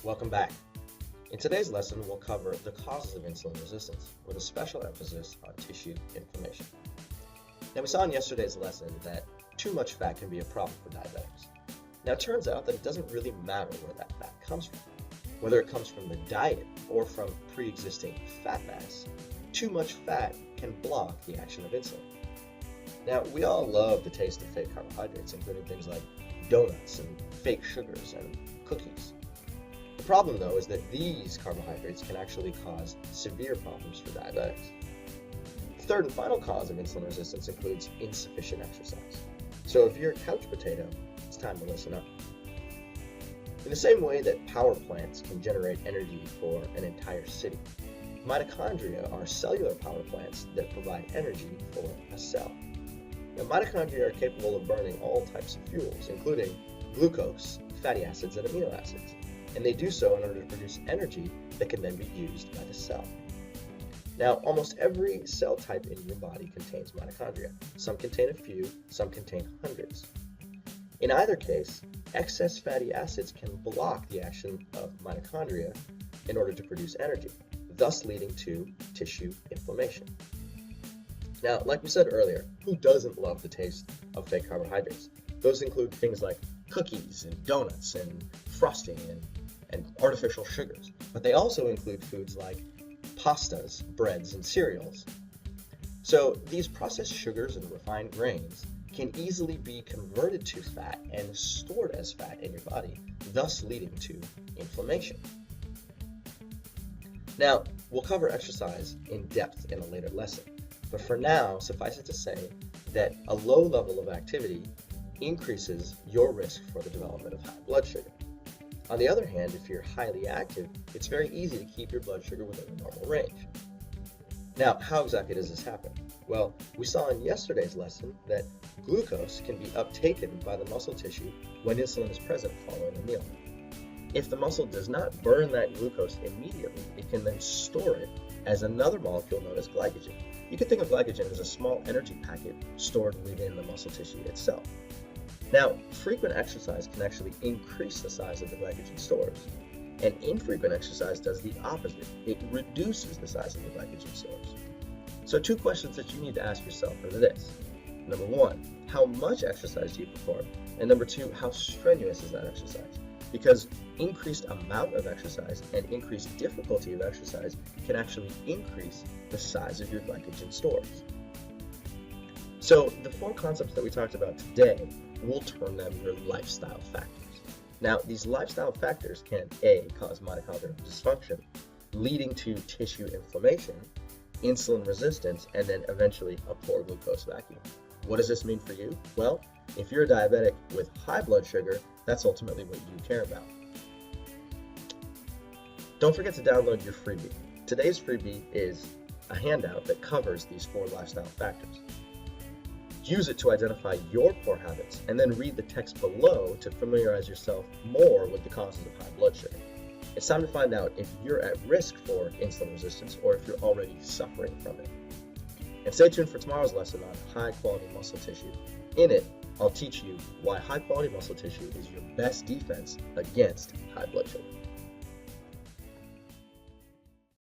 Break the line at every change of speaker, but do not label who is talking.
Welcome back. In today's lesson, we'll cover the causes of insulin resistance with a special emphasis on tissue inflammation. Now, we saw in yesterday's lesson that too much fat can be a problem for diabetics. Now, it turns out that it doesn't really matter where that fat comes from. Whether it comes from the diet or from pre-existing fat mass, too much fat can block the action of insulin. Now, we all love the taste of fake carbohydrates, including things like donuts and fake sugars and cookies. The problem, though, is that these carbohydrates can actually cause severe problems for diabetics. The third and final cause of insulin resistance includes insufficient exercise. So if you're a couch potato, it's time to listen up. In the same way that power plants can generate energy for an entire city, mitochondria are cellular power plants that provide energy for a cell. Now, mitochondria are capable of burning all types of fuels, including glucose, fatty acids, and amino acids, and they do so in order to produce energy that can then be used by the cell. Now, almost every cell type in your body contains mitochondria. Some contain a few, some contain hundreds. In either case, excess fatty acids can block the action of mitochondria in order to produce energy, thus leading to tissue inflammation. Now, like we said earlier, who doesn't love the taste of fake carbohydrates? Those include things like cookies and donuts and frosting and artificial sugars. But they also include foods like pastas, breads, and cereals. So these processed sugars and refined grains can easily be converted to fat and stored as fat in your body, thus leading to inflammation. Now, we'll cover exercise in depth in a later lesson, but for now, suffice it to say that a low level of activity increases your risk for the development of high blood sugar. On the other hand, if you're highly active, it's very easy to keep your blood sugar within a normal range. Now, how exactly does this happen? Well, we saw in yesterday's lesson that glucose can be uptaken by the muscle tissue when insulin is present following a meal. If the muscle does not burn that glucose immediately, it can then store it as another molecule known as glycogen. You can think of glycogen as a small energy packet stored within the muscle tissue itself. Now, frequent exercise can actually increase the size of the glycogen stores, and infrequent exercise does the opposite. It reduces the size of the glycogen stores. So 2 questions that you need to ask yourself are this. Number 1, how much exercise do you perform? And number 2, how strenuous is that exercise? Because increased amount of exercise and increased difficulty of exercise can actually increase the size of your glycogen stores. So the 4 concepts that we talked about today, we'll term them your lifestyle factors. Now, these lifestyle factors can A, cause mitochondrial dysfunction, leading to tissue inflammation, insulin resistance, and then eventually a poor glucose vacuum. What does this mean for you? Well, if you're a diabetic with high blood sugar, that's ultimately what you care about. Don't forget to download your freebie. Today's freebie is a handout that covers these 4 lifestyle factors. Use it to identify your poor habits and then read the text below to familiarize yourself more with the causes of high blood sugar. It's time to find out if you're at risk for insulin resistance or if you're already suffering from it. And stay tuned for tomorrow's lesson on high quality muscle tissue. In it, I'll teach you why high quality muscle tissue is your best defense against high blood sugar.